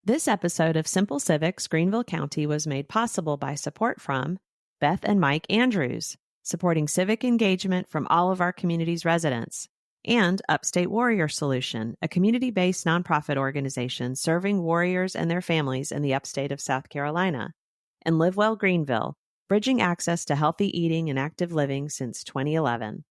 This episode of Simple Civics Greenville County was made possible by support from Beth and Mike Andrews, supporting civic engagement from all of our community's residents, and Upstate Warrior Solution, a community-based nonprofit organization serving warriors and their families in the upstate of South Carolina, and Live Well Greenville, bridging access to healthy eating and active living since 2011.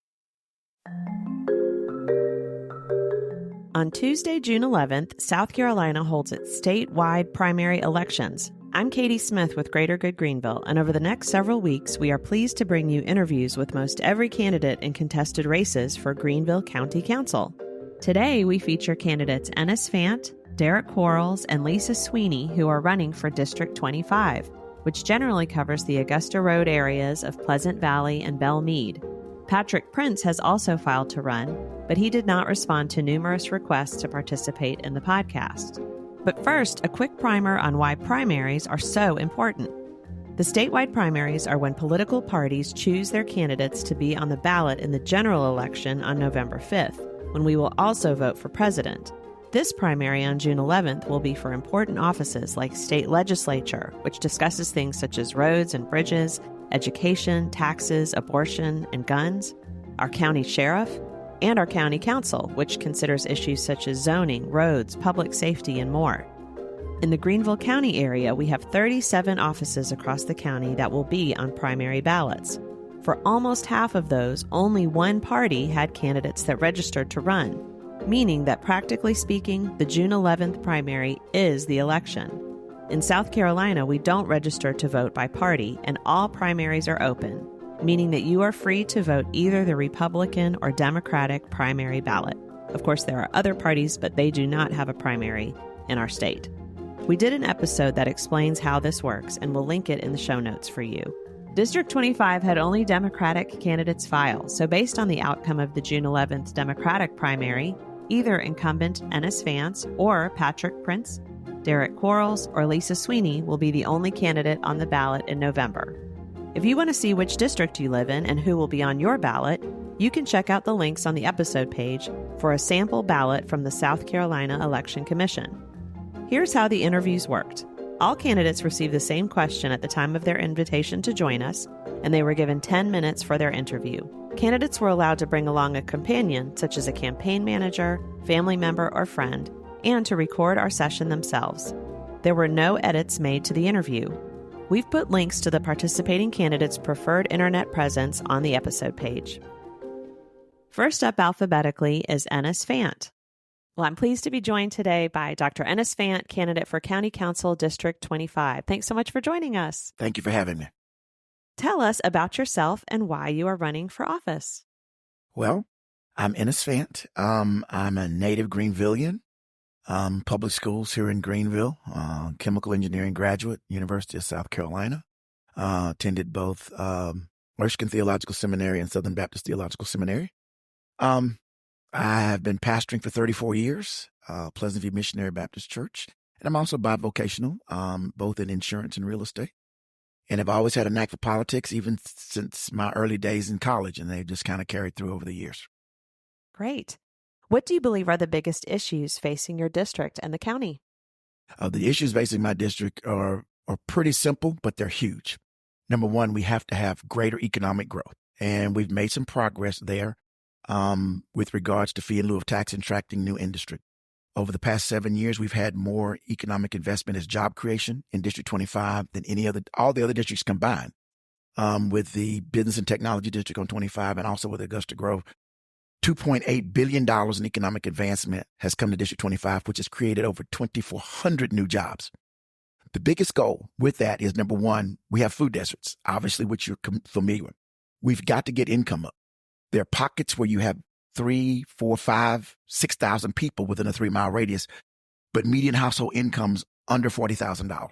On Tuesday, June 11th, South Carolina holds its statewide primary elections. I'm Katie Smith with Greater Good Greenville, and over the next several weeks, we are pleased to bring you interviews with most every candidate in contested races for Greenville County Council. Today, we feature candidates Ennis Fant, Derrick Quarles, and Lisa Sweeney, who are running for District 25, which generally covers the Augusta Road areas of Pleasant Valley and Belle Meade. Patrick Prince has also filed to run, but he did not respond to numerous requests to participate in the podcast. But first, a quick primer on why primaries are so important. The statewide primaries are when political parties choose their candidates to be on the ballot in the general election on November 5th, when we will also vote for president. This primary on June 11th will be for important offices like state legislature, which discusses things such as roads and bridges, education, taxes, abortion, and guns, our county sheriff, and our county council, which considers issues such as zoning, roads, public safety, and more. In the Greenville County area, we have 37 offices across the county that will be on primary ballots. For almost half of those, only one party had candidates that registered to run, meaning that practically speaking, the June 11th primary is the election. In South Carolina, we don't register to vote by party, and all primaries are open, meaning that you are free to vote either the Republican or Democratic primary ballot. Of course, there are other parties, but they do not have a primary in our state. We did an episode that explains how this works, and we'll link it in the show notes for you. District 25 had only Democratic candidates file, so based on the outcome of the June 11th Democratic primary, either incumbent Ennis Fant or Patrick Prince, Derrick Quarles, or Lisa Sweeney will be the only candidate on the ballot in November. If you want to see which district you live in and who will be on your ballot, you can check out the links on the episode page for a sample ballot from the South Carolina Election Commission. Here's how the interviews worked. All candidates received the same question at the time of their invitation to join us, and they were given 10 minutes for their interview. Candidates were allowed to bring along a companion, such as a campaign manager, family member, or friend, and to record our session themselves. There were no edits made to the interview. We've put links to the participating candidates' preferred internet presence on the episode page. First up alphabetically is Ennis Fant. Well, I'm pleased to be joined today by Dr. Ennis Fant, candidate for County Council District 25. Thanks so much for joining us. Thank you for having me. Tell us about yourself and why you are running for office. Well, I'm Ennis Fant. I'm a native Greenvillian. Public schools here in Greenville, chemical engineering graduate, University of South Carolina. Attended both Erskine Theological Seminary and Southern Baptist Theological Seminary. I have been pastoring for 34 years, Pleasant View Missionary Baptist Church, and I'm also bivocational, both in insurance and real estate. And I've always had a knack for politics, even since my early days in college, and they've just kind of carried through over the years. Great. What do you believe are the biggest issues facing your district and the county? The issues facing my district are pretty simple, but they're huge. Number one, we have to have greater economic growth, and we've made some progress there with regards to fee in lieu of tax and attracting new industry. Over the past 7 years, we've had more economic investment as job creation in District 25 than all the other districts combined, with the Business and Technology District on 25 and also with Augusta Grove. $2.8 billion in economic advancement has come to District 25, which has created over 2,400 new jobs. The biggest goal with that is, number one, we have food deserts, obviously, which you're familiar with. We've got to get income up. There are pockets where you have 3, 4, 5, 6,000 people within a 3-mile radius, but median household income's under $40,000.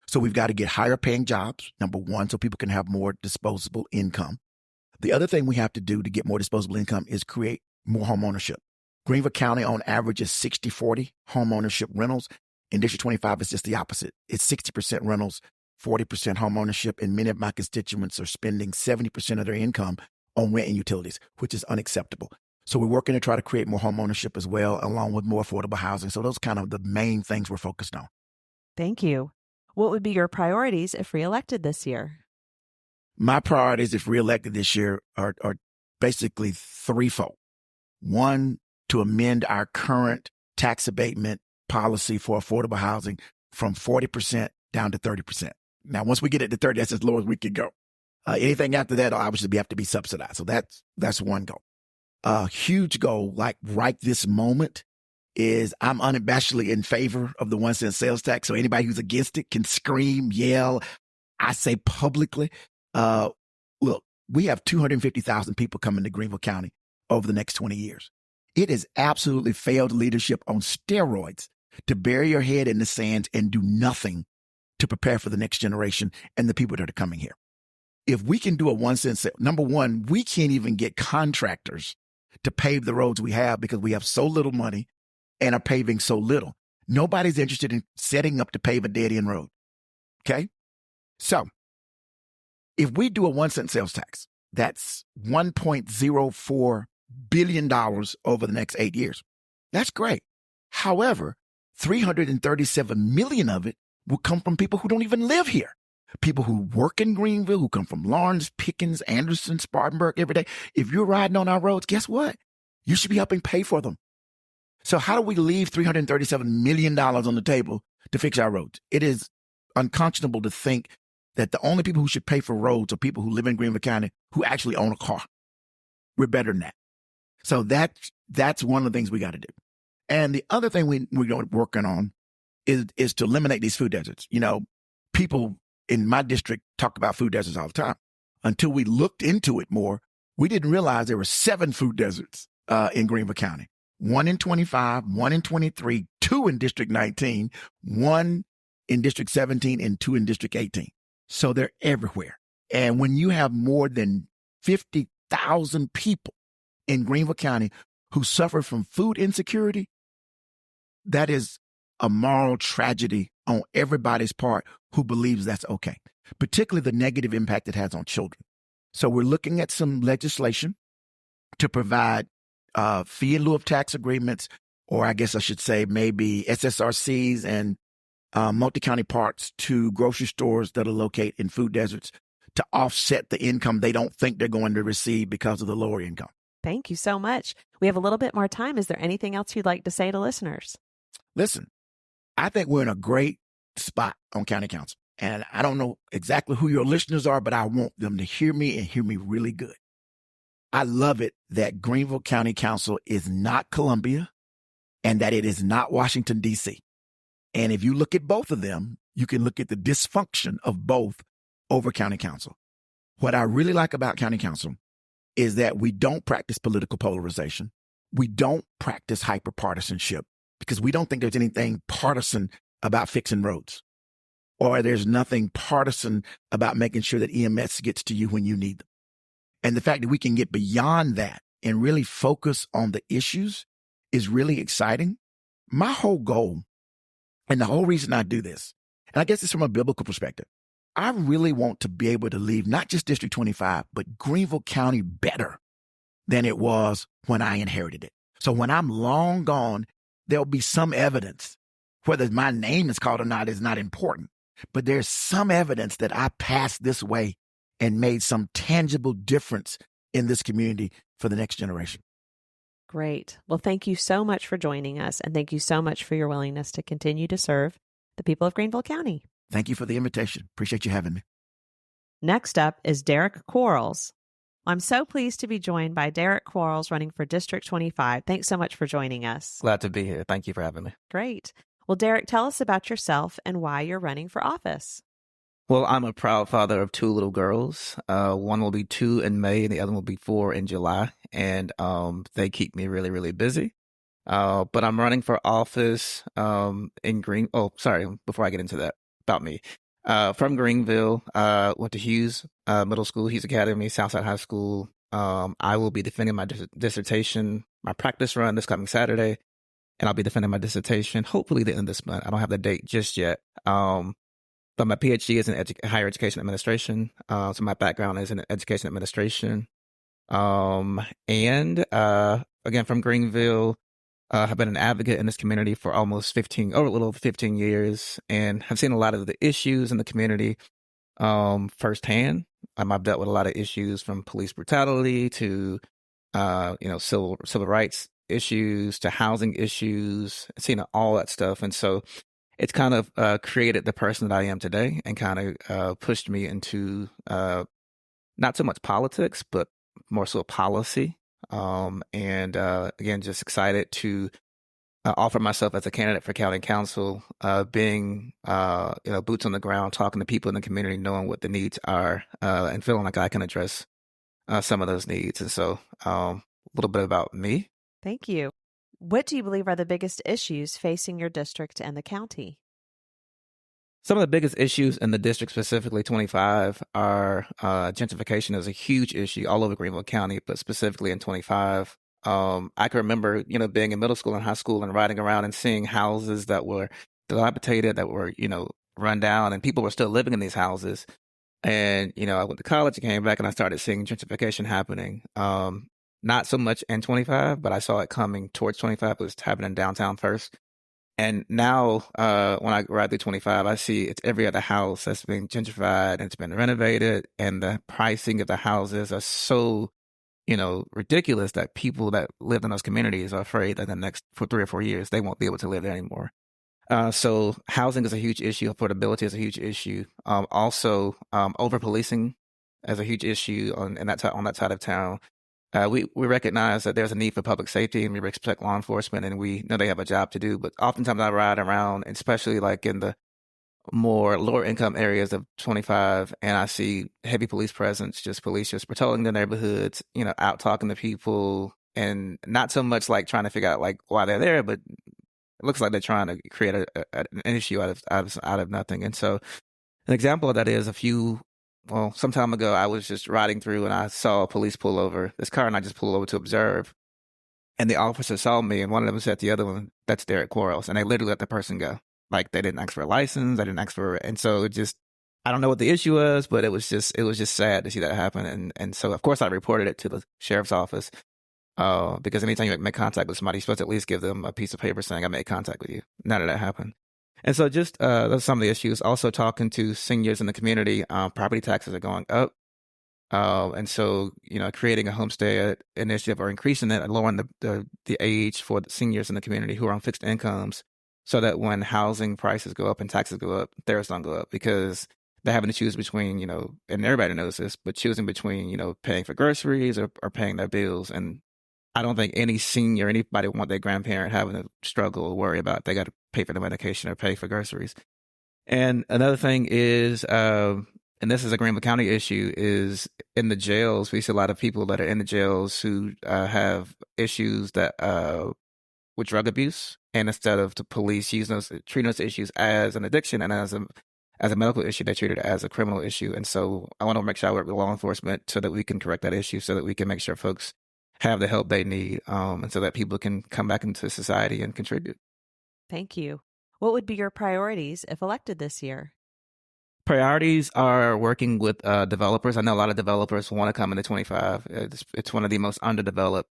So we've got to get higher paying jobs, number one, so people can have more disposable income. The other thing we have to do to get more disposable income is create more home ownership. Greenville County on average is 60-40 home ownership rentals. In District 25, it's just the opposite. It's 60% rentals, 40% home ownership, and many of my constituents are spending 70% of their income on rent and utilities, which is unacceptable. So we're working to try to create more home ownership as well, along with more affordable housing. So those are kind of the main things we're focused on. Thank you. What would be your priorities if reelected this year? My priorities, if reelected this year, are basically threefold. One, to amend our current tax abatement policy for affordable housing from 40% down to 30%. Now, once we get it to 30, that's as low as we can go. Anything after that will obviously have to be subsidized. So that's one goal. A huge goal, like right this moment, is I'm unabashedly in favor of the 1 cent sales tax. So anybody who's against it can scream, yell. I say publicly, look, we have 250,000 people coming to Greenville County over the next 20 years. It is absolutely failed leadership on steroids to bury your head in the sands and do nothing to prepare for the next generation and the people that are coming here. If we can do a 1 cent sale, number one, we can't even get contractors to pave the roads we have because we have so little money and are paving so little. Nobody's interested in setting up to pave a dead end road. Okay? So if we do a 1 cent sales tax, that's $1.04 billion over the next 8 years. That's great. However, 337 million of it will come from people who don't even live here. People who work in Greenville, who come from Lawrence, Pickens, Anderson, Spartanburg every day. If you're riding on our roads, guess what? You should be helping pay for them. So how do we leave $337 million on the table to fix our roads? It is unconscionable to think that the only people who should pay for roads are people who live in Greenville County who actually own a car. We're better than that. So that's one of the things we got to do. And the other thing we're working on is to eliminate these food deserts. You know, people in my district talk about food deserts all the time. Until we looked into it more, we didn't realize there were 7 food deserts in Greenville County. 1 in 25, 1 in 23, 2 in District 19, 1 in District 17, and 2 in District 18. So they're everywhere. And when you have more than 50,000 people in Greenville County who suffer from food insecurity, that is a moral tragedy on everybody's part who believes that's okay, particularly the negative impact it has on children. So we're looking at some legislation to provide fee in lieu of tax agreements, or I guess I should say maybe SSRCs and multi-county parks to grocery stores that are located in food deserts to offset the income they don't think they're going to receive because of the lower income. Thank you so much. We have a little bit more time. Is there anything else you'd like to say to listeners? Listen, I think we're in a great spot on county council. And I don't know exactly who your listeners are, but I want them to hear me and hear me really good. I love it that Greenville County Council is not Columbia and that it is not Washington, D.C. And if you look at both of them, you can look at the dysfunction of both over county council. What I really like about county council is that we don't practice political polarization. We don't practice hyperpartisanship because we don't think there's anything partisan about fixing roads, or there's nothing partisan about making sure that EMS gets to you when you need them. And the fact that we can get beyond that and really focus on the issues is really exciting. My whole goal, and the whole reason I do this, and I guess it's from a biblical perspective, I really want to be able to leave not just District 25, but Greenville County better than it was when I inherited it. So when I'm long gone, there'll be some evidence. Whether my name is called or not is not important, but there's some evidence that I passed this way and made some tangible difference in this community for the next generation. Great. Well, thank you so much for joining us, and thank you so much for your willingness to continue to serve the people of Greenville County. Thank you for the invitation. Appreciate you having me. Next up is Derrick Quarles. I'm so pleased to be joined by Derrick Quarles running for District 25. Thanks so much for joining us. Glad to be here. Thank you for having me. Great. Well, Derrick, tell us about yourself and why you're running for office. Well, I'm a proud father of 2 little girls. One will be 2 in May and the other will be 4 in July. And they keep me really, really busy. But I'm running for office in before I get into that, about me. From Greenville, went to Hughes Middle School, Hughes Academy, Southside High School. I will be defending my dissertation, my practice run this coming Saturday, and I'll be defending my dissertation hopefully the end of this month. I don't have the date just yet. But my PhD is in higher education administration. So my background is in education administration. And again, from Greenville, have been an advocate in this community for almost 15, or a little over 15 years, and have seen a lot of the issues in the community firsthand. I've dealt with a lot of issues from police brutality to, civil rights issues to housing issues, seen all that stuff. And so it's kind of created the person that I am today, and kind of pushed me into not so much politics, but more so policy. Again, just excited to offer myself as a candidate for county council, being, boots on the ground, talking to people in the community, knowing what the needs are, and feeling like I can address some of those needs. And so a little bit about me. Thank you. What do you believe are the biggest issues facing your district and the county? Some of the biggest issues in the district, specifically 25, are gentrification is a huge issue all over Greenville County, but specifically in 25. I can remember, being in middle school and high school and riding around and seeing houses that were dilapidated, that were, run down, and people were still living in these houses. And, I went to college and came back, and I started seeing gentrification happening. Not so much in 25, but I saw it coming towards 25. It was happening downtown first. And now, when I ride through 25, I see it's every other house that's been gentrified and it's been renovated, and the pricing of the houses are so, ridiculous that people that live in those communities are afraid that for 3 or 4 years, they won't be able to live there anymore. So housing is a huge issue. Affordability is a huge issue. Also, over-policing is a huge issue on that side of town. We recognize that there's a need for public safety, and we respect law enforcement, and we know they have a job to do. But oftentimes I ride around, especially like in the more lower income areas of 25, and I see heavy police presence, police just patrolling the neighborhoods, out talking to people, and not so much like trying to figure out like why they're there, but it looks like they're trying to create an issue out of nothing. And so an example of that is some time ago, I was just riding through and I saw police pull over this car, and I just pulled over to observe. And the officer saw me, and one of them said to the other one, "That's Derrick Quarles." And they literally let the person go. Like, they didn't ask for a license. They didn't ask for it. And so I don't know what the issue was, but it was just sad to see that happen. And so, of course, I reported it to the sheriff's office, because anytime you make contact with somebody, you're supposed to at least give them a piece of paper saying, "I made contact with you." None of that happened. And so those are some of the issues. Also talking to seniors in the community, property taxes are going up. And so, creating a homestead initiative, or increasing it and lowering the age for the seniors in the community who are on fixed incomes, so that when housing prices go up and taxes go up, theirs don't go up, because they're having to choose between, and everybody knows this, but choosing between, paying for groceries or paying their bills. And I don't think any senior, anybody want their grandparent having to struggle or worry about they got to pay for the medication or pay for groceries. And another thing is, and this is a Greenville County issue, is in the jails, we see a lot of people that are in the jails who have issues that with drug abuse. And instead of the police treating those issues as an addiction and as a medical issue, they treat it as a criminal issue. And so I want to make sure I work with law enforcement so that we can correct that issue, so that we can make sure folks have the help they need, and so that people can come back into society and contribute. Thank you. What would be your priorities if elected this year? Priorities are working with developers. I know a lot of developers want to come into 25. It's one of the most underdeveloped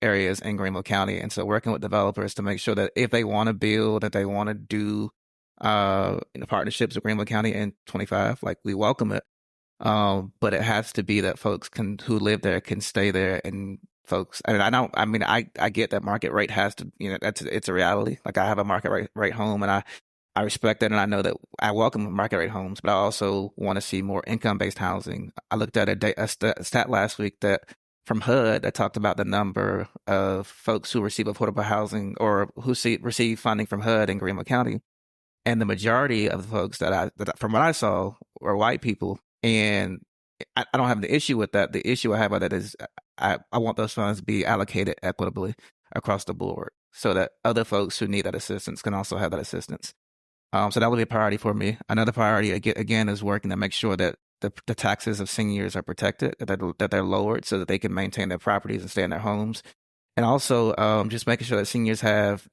areas in Greenville County. And so working with developers to make sure that if they want to build, that they want to do partnerships with Greenville County in 25, like, we welcome it. But it has to be that folks who live there can stay there, and folks, and I get that market rate has to, it's a reality. Like, I have a market rate home, and I respect that, and I know that I welcome market rate homes, but I also want to see more income-based housing. I looked at a stat last week that from HUD that talked about the number of folks who receive affordable housing, or who receive funding from HUD in Greenville County, and the majority of the folks that from what I saw, were white people. And I don't have the issue with that. The issue I have with that is I want those funds to be allocated equitably across the board, so that other folks who need that assistance can also have that assistance. So that would be a priority for me. Another priority, again, is working to make sure that the taxes of seniors are protected, that they're lowered, so that they can maintain their properties and stay in their homes. And also just making sure that seniors have,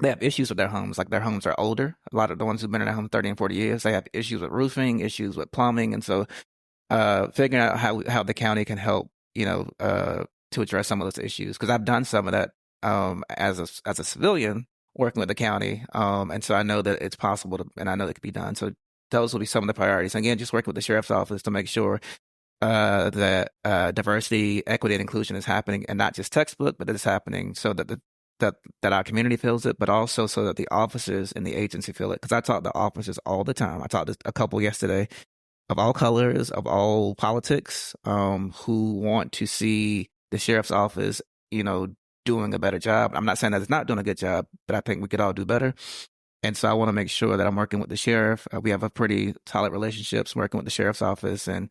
they have issues with their homes. Like, their homes are older. A lot of the ones who've been in their home 30 and 40 years, they have issues with roofing, issues with plumbing. And so figuring out how the county can help, to address some of those issues, because I've done some of that as a civilian working with the county, and so I know that it's possible to, and I know it can be done. So those will be some of the priorities. Again, just working with the sheriff's office to make sure that diversity, equity, and inclusion is happening, and not just textbook, but that it's happening so that that our community feels it, but also so that the officers in the agency feel it. Because I talk to officers all the time. I talked to a couple yesterday of all colors, of all politics, who want to see the sheriff's office, doing a better job. I'm not saying that it's not doing a good job, but I think we could all do better. And so I want to make sure that I'm working with the sheriff. We have a pretty solid relationships working with the sheriff's office and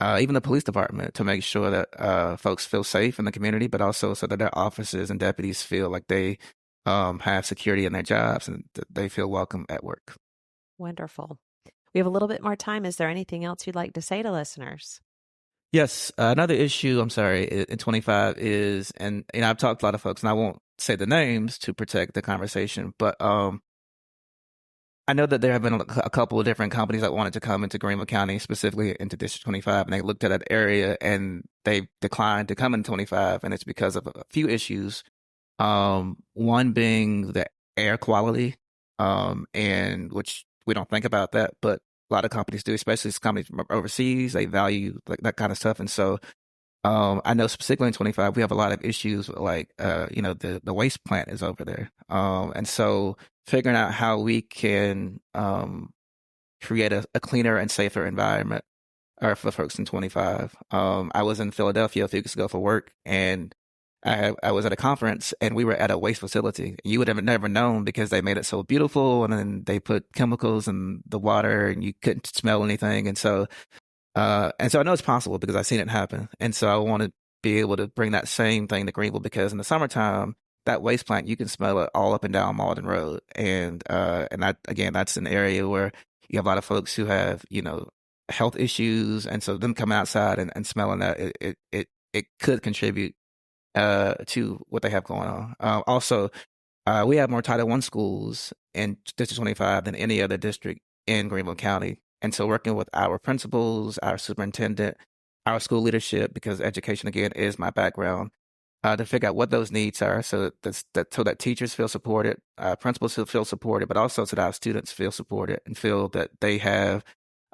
even the police department to make sure that folks feel safe in the community, but also so that their officers and deputies feel like they have security in their jobs and that they feel welcome at work. Wonderful. We have a little bit more time. Is there anything else you'd like to say to listeners? Yes. Another issue, I'm sorry, in 25 is, and I've talked to a lot of folks, and I won't say the names to protect the conversation, but I know that there have been a couple of different companies that wanted to come into Greenville County, specifically into District 25, and they looked at that area and they declined to come in 25, and it's because of a few issues. One being the air quality, and which we don't think about that, but a lot of companies do, especially companies from overseas. They value that kind of stuff, and so I know specifically in 25, we have a lot of issues with the waste plant is over there. And so figuring out how we can create a cleaner and safer environment for folks in 25. I was in Philadelphia a few weeks ago for work, and I was at a conference, and we were at a waste facility. You would have never known because they made it so beautiful, and then they put chemicals in the water, and you couldn't smell anything. And so I know it's possible because I've seen it happen. And so I want to be able to bring that same thing to Greenville, because in the summertime, that waste plant, you can smell it all up and down Malden Road. And that, again, that's an area where you have a lot of folks who have, health issues. And so them coming outside and smelling that, it could contribute to what they have going on. Also, we have more Title I schools in District 25 than any other district in Greenville County. And so working with our principals, our superintendent, our school leadership, because education, again, is my background, to figure out what those needs are so that teachers feel supported, principals feel supported, but also so that our students feel supported and feel that they have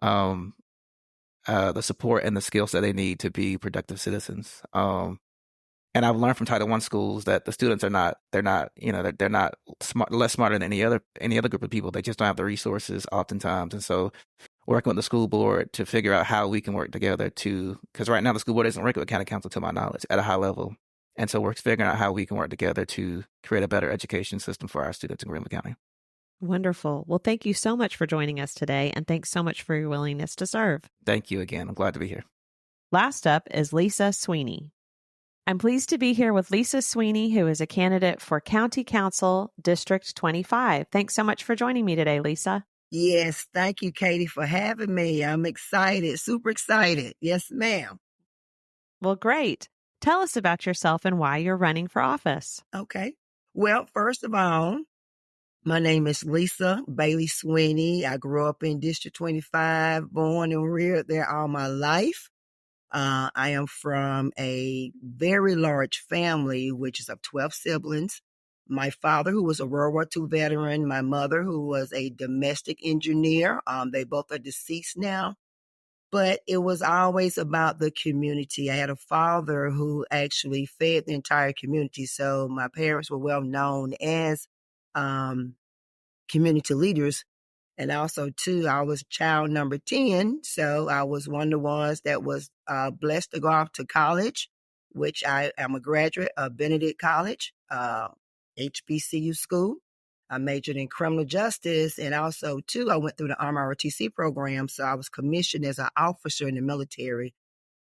the support and the skills that they need to be productive citizens. And I've learned from Title I schools that the students they're not less smarter than any other group of people. They just don't have the resources oftentimes. And so working with the school board to figure out how we can work together because right now the school board isn't working with county council, to my knowledge, at a high level. And so we're figuring out how we can work together to create a better education system for our students in Greenville County. Wonderful. Well, thank you so much for joining us today, and thanks so much for your willingness to serve. Thank you again. I'm glad to be here. Last up is Lisa Sweeney. I'm pleased to be here with Lisa Sweeney, who is a candidate for County Council District 25. Thanks so much for joining me today, Lisa. Yes, thank you, Katie, for having me. I'm excited, super excited. Yes, ma'am. Well, great. Tell us about yourself and why you're running for office. Okay. Well, first of all, my name is Lisa Bailey Sweeney. I grew up in District 25, born and reared there all my life. I am from a very large family, which is of 12 siblings. My father, who was a World War II veteran, my mother, who was a domestic engineer. They both are deceased now. But it was always about the community. I had a father who actually fed the entire community. So my parents were well known as community leaders. And also, too, I was child number 10. So I was one of the ones that was blessed to go off to college, which I am a graduate of Benedict College, HBCU school. I majored in criminal justice. And also, too, I went through the Army ROTC program. So I was commissioned as an officer in the military.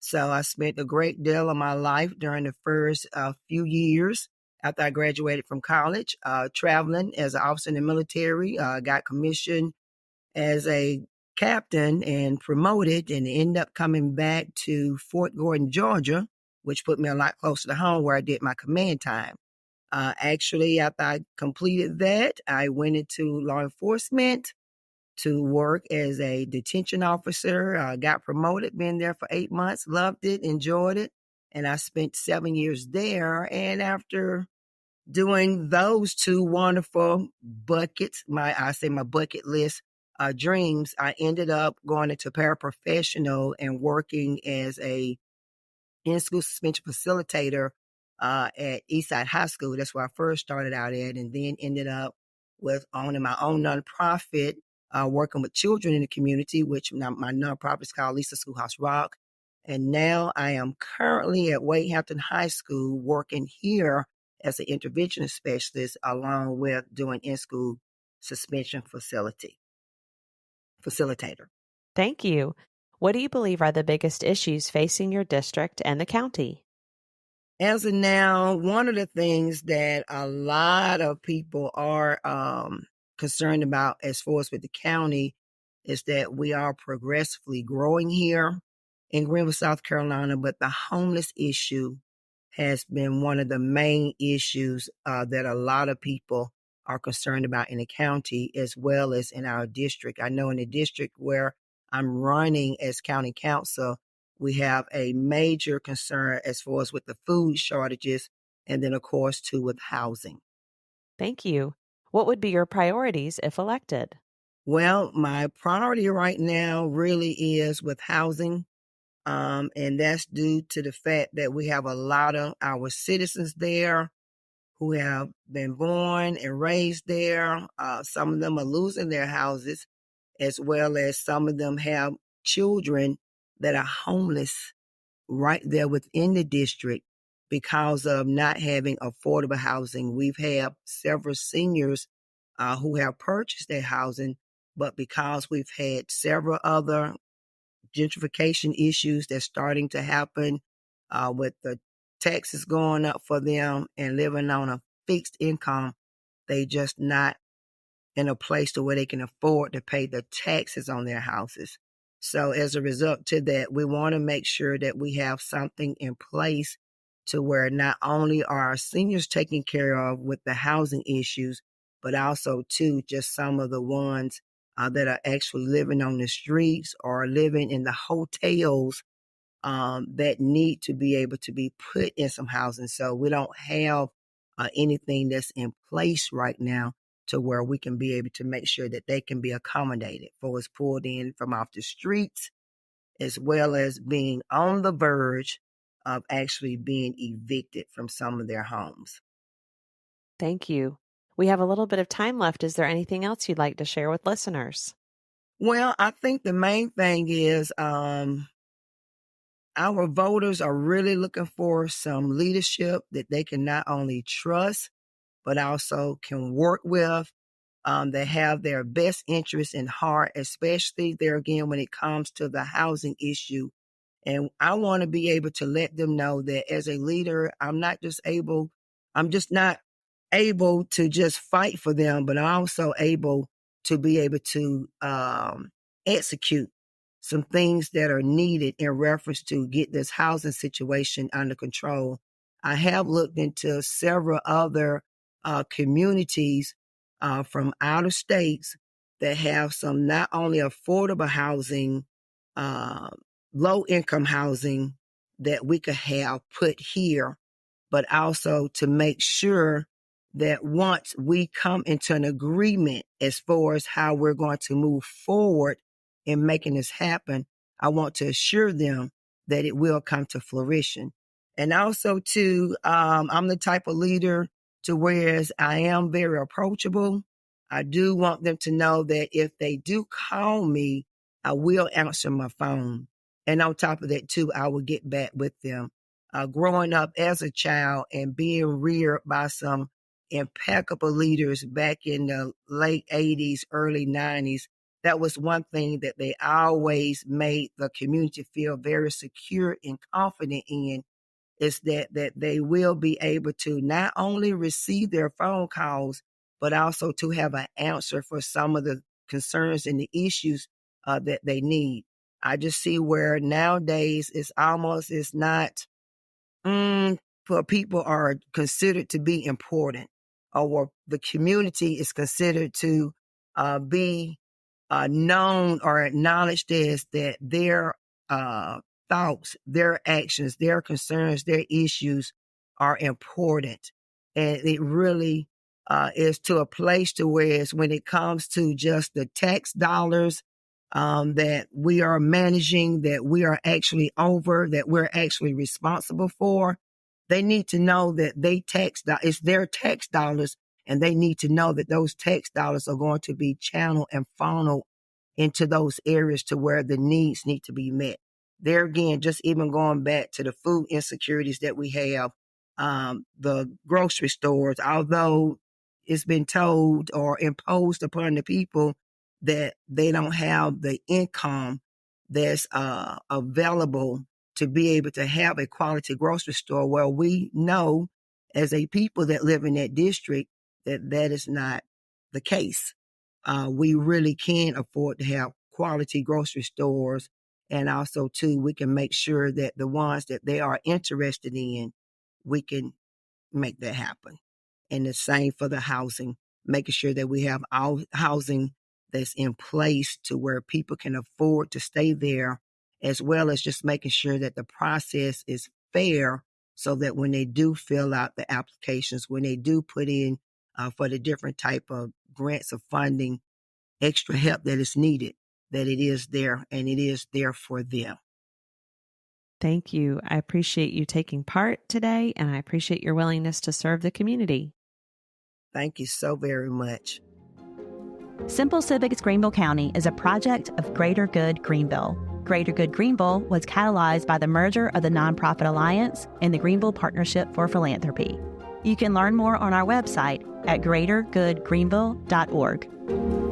So I spent a great deal of my life during the first few years after I graduated from college, traveling as an officer in the military, got commissioned as a captain and promoted, and ended up coming back to Fort Gordon, Georgia, which put me a lot closer to home where I did my command time. Actually, after I completed that, I went into law enforcement to work as a detention officer, got promoted, been there for 8 months, loved it, enjoyed it. and I spent 7 years there. And after doing those two wonderful buckets, my bucket list dreams, I ended up going into paraprofessional and working as a in-school suspension facilitator at Eastside High School. That's where I first started out at, and then ended up with owning my own nonprofit, working with children in the community, which my nonprofit is called Lisa Schoolhouse Rock. And now I am currently at Wade Hampton High School working here as an intervention specialist, along with doing in-school suspension facilitator. Thank you. What do you believe are the biggest issues facing your district and the county? As of now, one of the things that a lot of people are concerned about as far as with the county is that we are progressively growing here in Greenville, South Carolina, but the homeless issue has been one of the main issues that a lot of people are concerned about in the county as well as in our district. I know in the district where I'm running as county council, we have a major concern as far as with the food shortages, and then, of course, too, with housing. Thank you. What would be your priorities if elected? Well, my priority right now really is with housing, and that's due to the fact that we have a lot of our citizens there who have been born and raised there. Some of them are losing their houses, as well as some of them have children that are homeless right there within the district because of not having affordable housing. We've had several seniors who have purchased their housing, but because we've had several other gentrification issues that's starting to happen with the taxes going up for them and living on a fixed income, they just not in a place to where they can afford to pay the taxes on their houses. So as a result to that, we want to make sure that we have something in place to where not only are our seniors taken care of with the housing issues, but also too, just some of the ones that are actually living on the streets or living in the hotels that need to be able to be put in some housing. So we don't have anything that's in place right now to where we can be able to make sure that they can be accommodated for us pulled in from off the streets, as well as being on the verge of actually being evicted from some of their homes. Thank you. We have a little bit of time left. Is there anything else you'd like to share with listeners? Well, I think the main thing is our voters are really looking for some leadership that they can not only trust, but also can work with. They have their best interests in heart, especially there again when it comes to the housing issue. And I want to be able to let them know that as a leader, I'm just not able to just fight for them, but I'm also able to be able to execute some things that are needed in reference to get this housing situation under control. I have looked into several other communities from outer states that have some not only affordable housing, low income housing that we could have put here, but also to make sure that once we come into an agreement as far as how we're going to move forward in making this happen, I want to assure them that it will come to fruition. And also too, I'm the type of leader to whereas I am very approachable. I do want them to know that if they do call me, I will answer my phone. And on top of that too, I will get back with them. Growing up as a child and being reared by some impeccable leaders back in the late 80s, early 90s, that was one thing that they always made the community feel very secure and confident in, is that they will be able to not only receive their phone calls, but also to have an answer for some of the concerns and the issues that they need. I just see where nowadays it's not for people are considered to be important, or the community is considered to be known or acknowledged as that their thoughts, their actions, their concerns, their issues are important. And it really is to a place to where it's when it comes to just the tax dollars that we are managing, that we are actually over, that we're actually responsible for, they need to know that it's their tax dollars, and they need to know that those tax dollars are going to be channeled and funneled into those areas to where the needs need to be met. There again, just even going back to the food insecurities that we have, the grocery stores, although it's been told or imposed upon the people that they don't have the income that's available to be able to have a quality grocery store. Well, we know as a people that live in that district that is not the case. We really can afford to have quality grocery stores. And also, too, we can make sure that the ones that they are interested in, we can make that happen. And the same for the housing, making sure that we have our housing that's in place to where people can afford to stay there, as well as just making sure that the process is fair so that when they do fill out the applications, when they do put in for the different type of grants or funding, extra help that is needed, that it is there and it is there for them. Thank you. I appreciate you taking part today, and I appreciate your willingness to serve the community. Thank you so very much. Simple Civics Greenville County is a project of Greater Good Greenville. Greater Good Greenville was catalyzed by the merger of the Nonprofit Alliance and the Greenville Partnership for Philanthropy. You can learn more on our website at greatergoodgreenville.org.